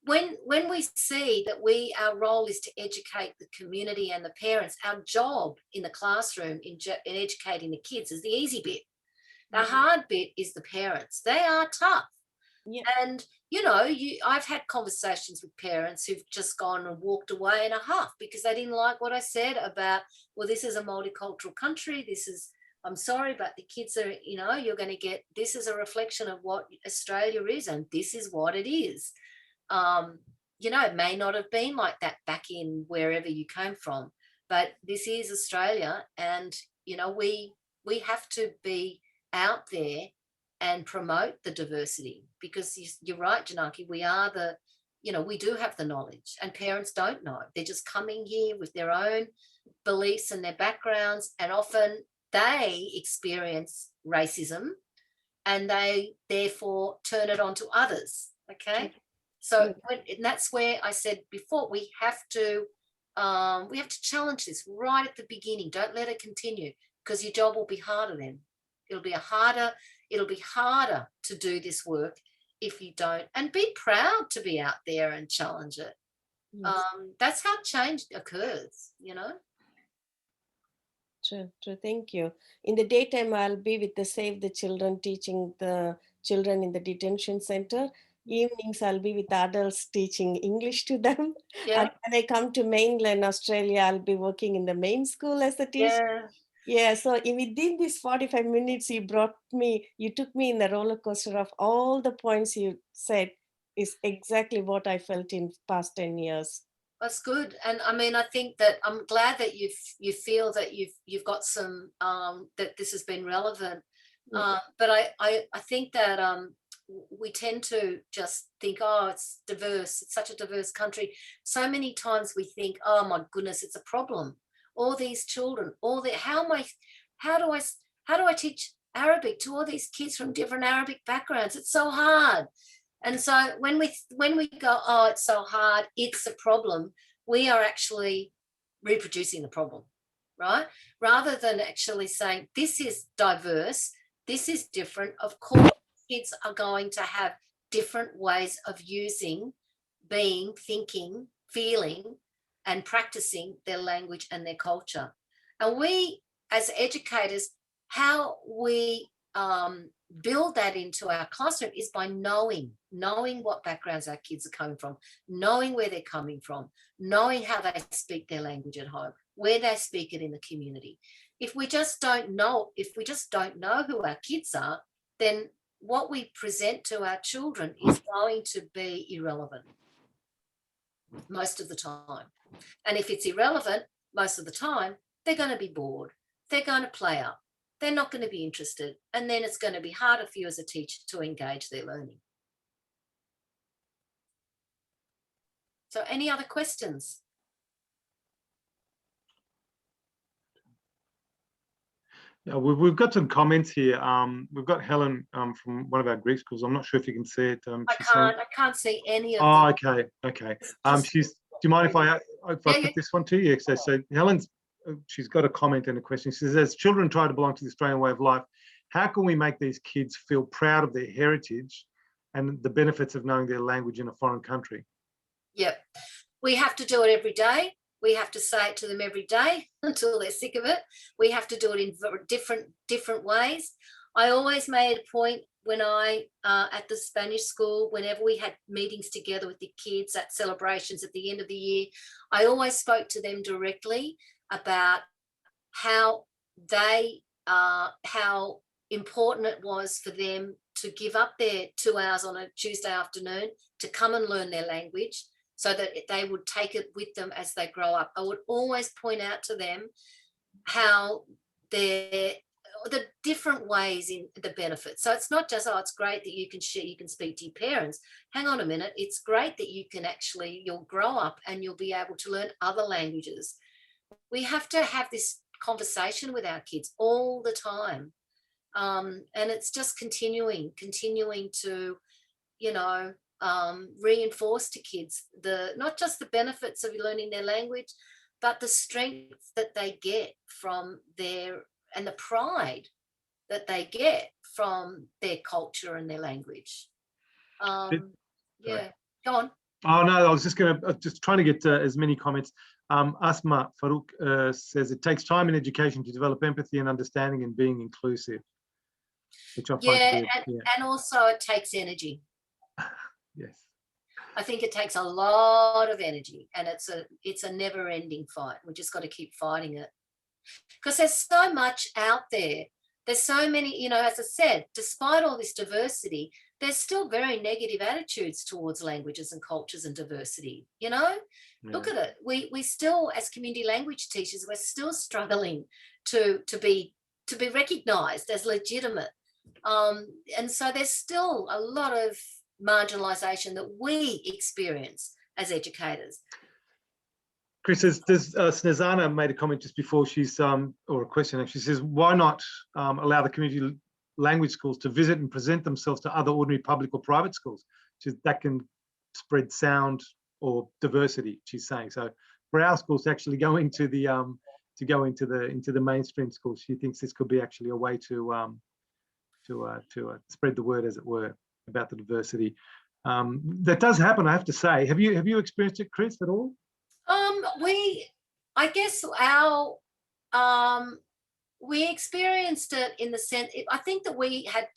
when we see that our role is to educate the community and the parents, our job in the classroom in educating the kids is the easy bit. The hard bit is the parents. They are tough. Yeah. And, you know, I've had conversations with parents who've just gone and walked away in a huff because they didn't like what I said about, well, this is a multicultural country. I'm sorry, but the kids are, you know, you're going to get, this is a reflection of what Australia is, and this is what it is. You know, it may not have been like that back in wherever you came from, but this is Australia, and, you know, we have to be out there and promote the diversity, because you're right, Janaki, we do have the knowledge, and parents don't know. They're just coming here with their own beliefs and their backgrounds, and often they experience racism and they therefore turn it on to others. Okay. So and that's where I said before, we have to challenge this right at the beginning. Don't let it continue, because your job will be harder then. It'll be harder to do this work if you don't, and be proud to be out there and challenge it. Yes. That's how change occurs, you know. True. Thank you. In the daytime, I'll be with the Save the Children, teaching the children in the detention center. Evenings, I'll be with adults teaching English to them. Yeah. And when I come to mainland Australia, I'll be working in the main school as a teacher. Yeah, so within these 45 minutes, you took me in the roller coaster of all the points you said is exactly what I felt in past 10 years. That's good. And I mean, I think that I'm glad that you feel that you've got some that this has been relevant. But I think that we tend to just think, oh, it's diverse. It's such a diverse country. So many times we think, oh my goodness, it's a problem. All these children, how do I teach Arabic to all these kids from different Arabic backgrounds? It's so hard. And so when we go, oh, it's so hard, it's a problem, we are actually reproducing the problem, right? Rather than actually saying, this is diverse, this is different. Of course, kids are going to have different ways of using, being, thinking, feeling, and practicing their language and their culture. And we, as educators, how we build that into our classroom is by knowing what backgrounds our kids are coming from, knowing where they're coming from, knowing how they speak their language at home, where they speak it in the community. If we just don't know who our kids are, then what we present to our children is going to be irrelevant most of the time. And if it's irrelevant most of the time, they're going to be bored. They're going to play up. They're not going to be interested. And then it's going to be harder for you as a teacher to engage their learning. So any other questions? Yeah, we've got some comments here. We've got Helen from one of our Greek schools. I'm not sure if you can see it. I can't see any of them. Oh, okay. Do you mind if I put this one to you? So Helen's, she's got a comment and a question. She says, as children try to belong to the Australian way of life, how can we make these kids feel proud of their heritage and the benefits of knowing their language in a foreign country? Yep. We have to do it every day. We have to say it to them every day until they're sick of it. We have to do it in different ways. I always made a point when I, at the Spanish school, whenever we had meetings together with the kids at celebrations at the end of the year, I always spoke to them directly about how important it was for them to give up their 2 hours on a Tuesday afternoon to come and learn their language, so that they would take it with them as they grow up. I would always point out to them how the different ways in the benefits. So it's not just, oh, it's great that you can share, you can speak to your parents. Hang on a minute. It's great that you can actually, you'll grow up and you'll be able to learn other languages. We have to have this conversation with our kids all the time. And it's just continuing to, reinforce to kids not just the benefits of learning their language, but the strength that they get from and the pride that they get from their culture and their language. Yeah, go on. Oh no, I was just trying to get as many comments. Asma Farouk says it takes time in education to develop empathy and understanding and being inclusive, which I find and also it takes energy. Yes. I think it takes a lot of energy, and it's a never-ending fight. We just got to keep fighting it, because there's so much out there. There's so many, as I said, despite all this diversity, there's still very negative attitudes towards languages and cultures and diversity. Look at it. We still, as community language teachers, we're still struggling to be recognised as legitimate, and so there's still a lot of marginalisation that we experience as educators. Chris, Snezana made a comment just before or a question, and she says, why not allow the community language schools to visit and present themselves to other ordinary public or private schools? That can spread sound or diversity, she's saying. So for our schools to actually go into the mainstream schools, she thinks this could be actually a way to spread the word, as it were, about the diversity. That does happen, I have to say. Have you experienced it, Chris, at all? We experienced it in the sense, I think that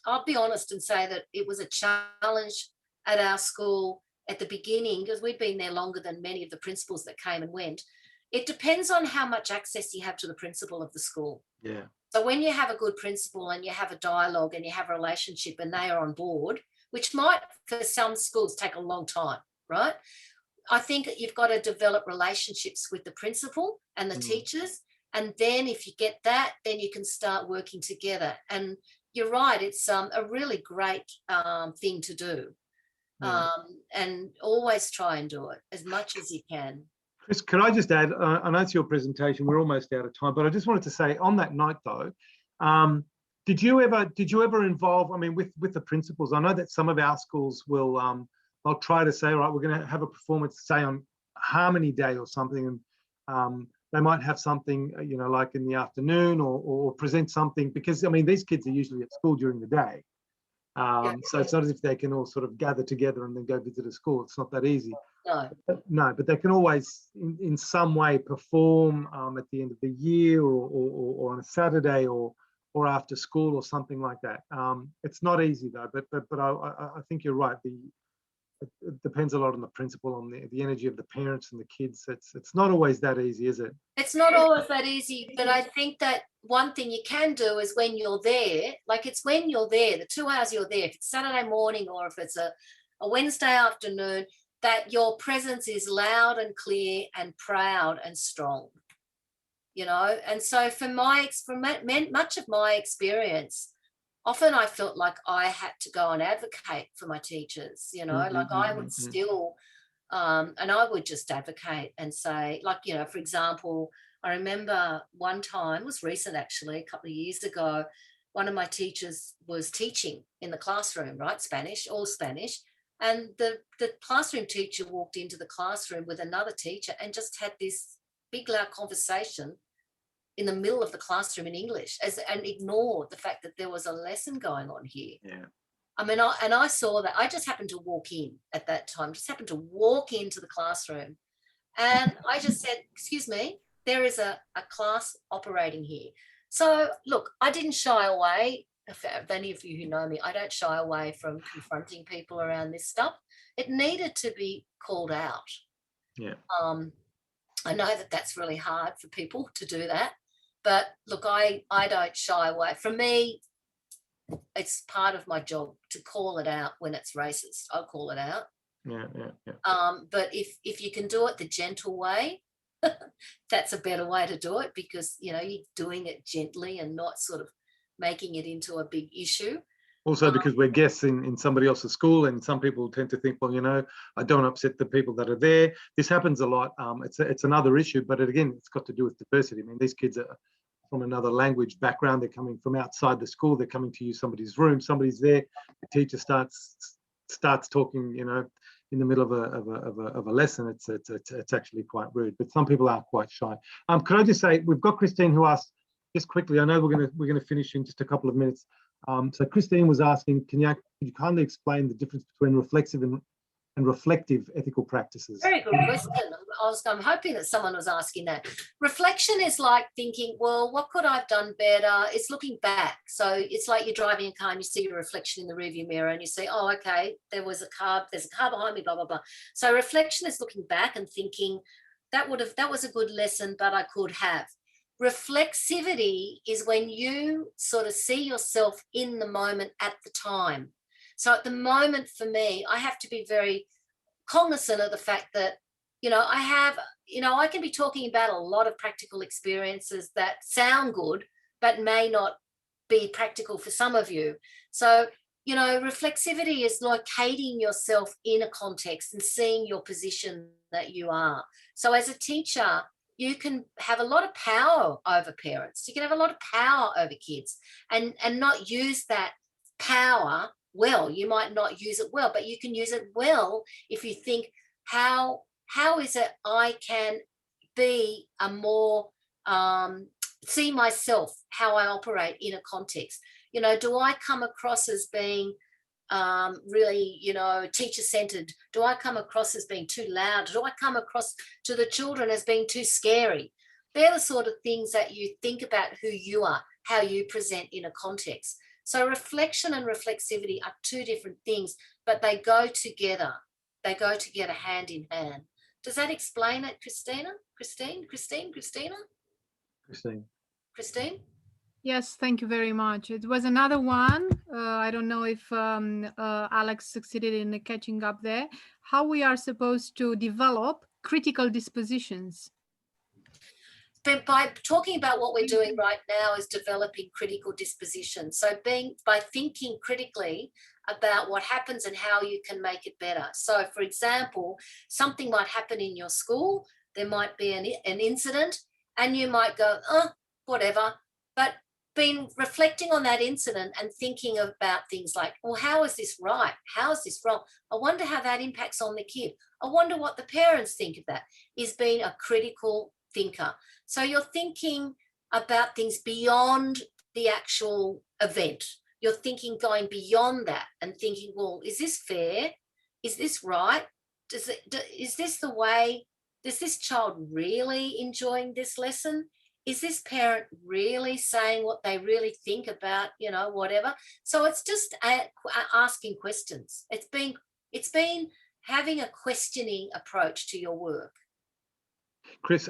I'll be honest and say that it was a challenge at our school at the beginning, because we'd been there longer than many of the principals that came and went. It depends on how much access you have to the principal of the school. Yeah. So when you have a good principal and you have a dialogue and you have a relationship and they are on board, which might for some schools take a long time, right? I think you've got to develop relationships with the principal and the teachers. And then if you get that, then you can start working together. And you're right, it's a really great thing to do. And always try and do it as much as you can. Chris, can I just add, I know it's your presentation, we're almost out of time, but I just wanted to say on that note though, did you ever involve, I mean, with the principals? I know that some of our schools will, they'll try to say, all right, we're going to have a performance, say on Harmony Day or something, and they might have something, you know, like in the afternoon or present something, because I mean, these kids are usually at school during the day. So it's not as if they can all sort of gather together and then go visit a school. It's not that easy. No, but they can always in some way perform at the end of the year or on a Saturday or after school or something like that. It's not easy though, but I think you're right. It depends a lot on the principal, on the energy of the parents and the kids. It's not always that easy, is it? It's not always that easy, but I think that one thing you can do is when you're there, like it's when you're there, the 2 hours you're there, if it's Saturday morning or if it's a Wednesday afternoon, that your presence is loud and clear and proud and strong, you know. And so from much of my experience, often I felt like I had to go and advocate for my teachers, you know, like I would still, and I would just advocate and say, like, you know, for example, I remember one time, it was recent actually, a couple of years ago, one of my teachers was teaching in the classroom, right, Spanish, all Spanish. And the classroom teacher walked into the classroom with another teacher and just had this big, loud conversation in the middle of the classroom in English and ignored the fact that there was a lesson going on here. Yeah. I mean, I saw that. I just happened to walk in at that time, just happened to walk into the classroom. And I just said, excuse me, there is a class operating here. So, look, I didn't shy away. If any of you who know me, I don't shy away from confronting people around this stuff. It needed to be called out. Yeah. I know that that's really hard for people to do that. But look, I don't shy away. For me, it's part of my job to call it out when it's racist. I'll call it out. Yeah. But if you can do it the gentle way, that's a better way to do it, because, you know, you're doing it gently and not sort of making it into a big issue. Also, because we're guests in somebody else's school, and some people tend to think, well, you know, I don't upset the people that are there. This happens a lot. It's another issue, but again, it's got to do with diversity. I mean, these kids are from another language background. They're coming from outside the school. They're coming to use somebody's room. Somebody's there. The teacher starts talking, you know, in the middle of a lesson. It's actually quite rude. But some people are quite shy. Could I just say, we've got Christine who asked just quickly. I know we're gonna finish in just a couple of minutes. So Christine was asking, could you kindly explain the difference between reflexive and reflective ethical practices? Very good question. I'm hoping that someone was asking that. Reflection is like thinking, well, what could I have done better? It's looking back. So it's like you're driving a car and you see your reflection in the rearview mirror and you say, oh, okay, there's a car behind me, blah, blah, blah. So reflection is looking back and thinking that was a good lesson, but I could have. Reflexivity is when you sort of see yourself in the moment at the time. So at the moment, for me, I have to be very cognizant of the fact that, you know, I can be talking about a lot of practical experiences that sound good, but may not be practical for some of you. So, you know, reflexivity is locating yourself in a context and seeing your position that you are. So as a teacher, you can have a lot of power over parents. You can have a lot of power over kids and not use that power well. You might not use it well, but you can use it well if you think, how is it I can be a more, see myself, how I operate in a context. You know, do I come across as being really, you know, teacher-centered? Do I come across as being too loud? Do I come across to the children as being too scary? They're the sort of things that you think about who you are, how you present in a context. So reflection and reflexivity are two different things, but they go together. They go together hand in hand. Does that explain it, Christina? Christine? Yes, thank you very much. It was another one. I don't know if Alex succeeded in catching up there. How we are supposed to develop critical dispositions. But by talking about what we're doing right now is developing critical disposition. So by thinking critically about what happens and how you can make it better. So for example, something might happen in your school, there might be an incident and you might go, oh, whatever. But been reflecting on that incident and thinking about things like, well, how is this right? How is this wrong? I wonder how that impacts on the kid. I wonder what the parents think of that, is being a critical thinker. So you're thinking about things beyond the actual event. You're thinking going beyond that and thinking, well, is this fair? Is this right? Is this the way? Is this child really enjoying this lesson? Is this parent really saying what they really think about, whatever? So it's just asking questions. It's been having a questioning approach to your work. Chris,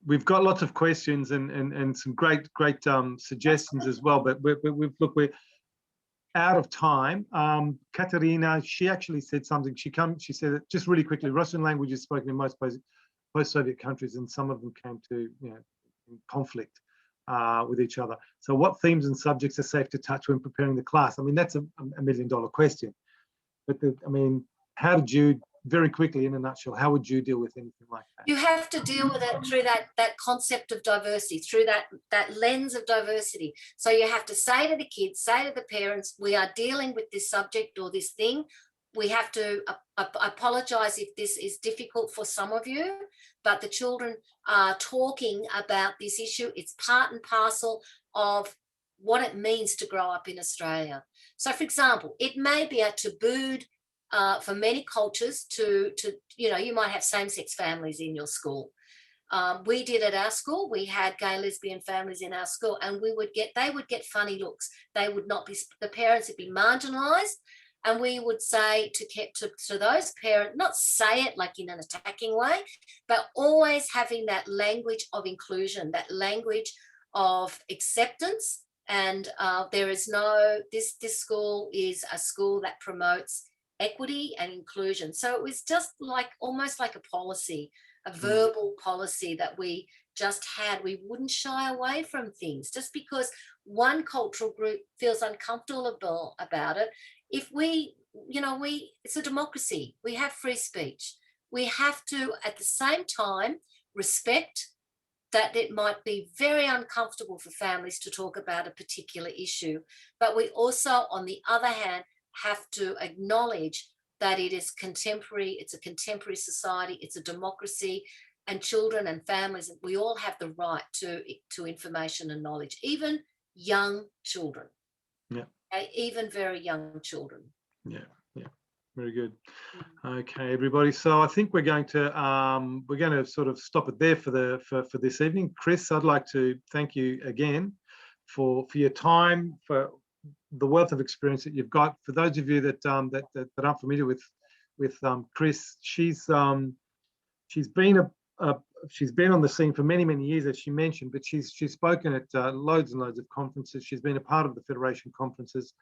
we've got lots of questions and some great suggestions as well, but we're out of time. Katerina, she actually said something. She said it just really quickly. Russian language is spoken in most post-Soviet countries, and some of them came to in conflict with each other. So what themes and subjects are safe to touch when preparing the class? I mean, that's a $1 million question. But how did you, very quickly in a nutshell, how would you deal with anything like that? You have to deal with it through that concept of diversity, through that lens of diversity. So you have to say to the kids, say to the parents, we are dealing with this subject or this thing. We have to apologize if this is difficult for some of you, but the children are talking about this issue. It's part and parcel of what it means to grow up in Australia. So, for example, it may be a tabooed for many cultures to you might have same-sex families in your school. We did at our school. We had gay lesbian families in our school, and they would get funny looks. They would not be, the parents would be marginalized, and we would say to those parents, not say it like in an attacking way, but always having that language of inclusion, that language of acceptance. And there is this school is a school that promotes equity and inclusion. So it was just almost like a policy, a verbal policy that we just had. We wouldn't shy away from things just because one cultural group feels uncomfortable about it. If it's a democracy, we have free speech. We have to, at the same time, respect that it might be very uncomfortable for families to talk about a particular issue. But we also, on the other hand, have to acknowledge that it is contemporary, it's a contemporary society, it's a democracy, and children and families, we all have the right to information and knowledge, even young children. Yeah. Even very young children. Yeah. Very good. Okay, everybody. So I think we're going to sort of stop it there for this evening. Chris, I'd like to thank you again for your time, for the wealth of experience that you've got. For those of you that aren't familiar with Chris, she's been on the scene for many years, as she mentioned, but she's spoken at loads and loads of conferences. She's been a part of the Federation conferences,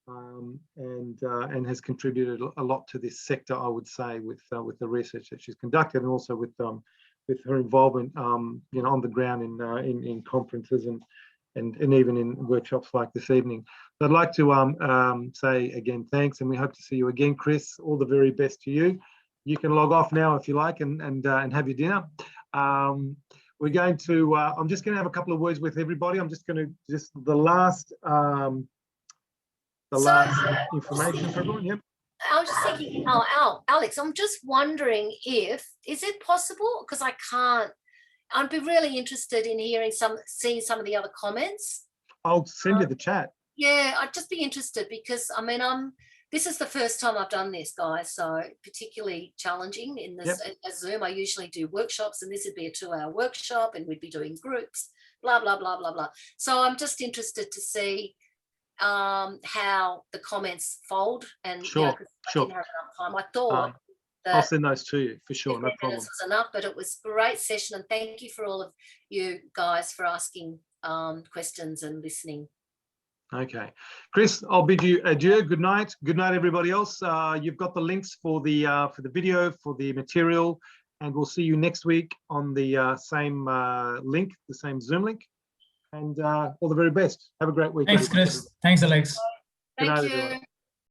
and has contributed a lot to this sector, I would say, with the research that she's conducted, and also with her involvement on the ground in conferences and even in workshops like this evening. So I'd like to say again thanks, and we hope to see you again, Chris. All the very best to you. You can log off now if you like and have your dinner. We're going to. I'm just going to have a couple of words with everybody. I'm just going to the last information for everyone. Yep. I was just thinking, Alex, I'm just wondering is it possible? Because I can't. I'd be really interested in seeing some of the other comments. I'll send you the chat. Yeah, I'd just be interested because this is the first time I've done this, guys, so particularly challenging in this. Yep. As Zoom, I usually do workshops, and this would be a 2-hour workshop, and we'd be doing groups, blah, blah, blah, blah, blah. So I'm just interested to see how the comments fold. And sure. I didn't have enough time. I thought I'll send those to you for sure, no problem. Was enough, but it was a great session, and thank you for all of you guys for asking questions and listening. Okay, Chris, I'll bid you adieu. Good night. Good night, everybody else. You've got the links for the video, for the material, and we'll see you next week on the same link, the same Zoom link. And all the very best. Have a great week. Thanks, everybody. Chris. Thanks, Alex. Good night, Thank you. everyone.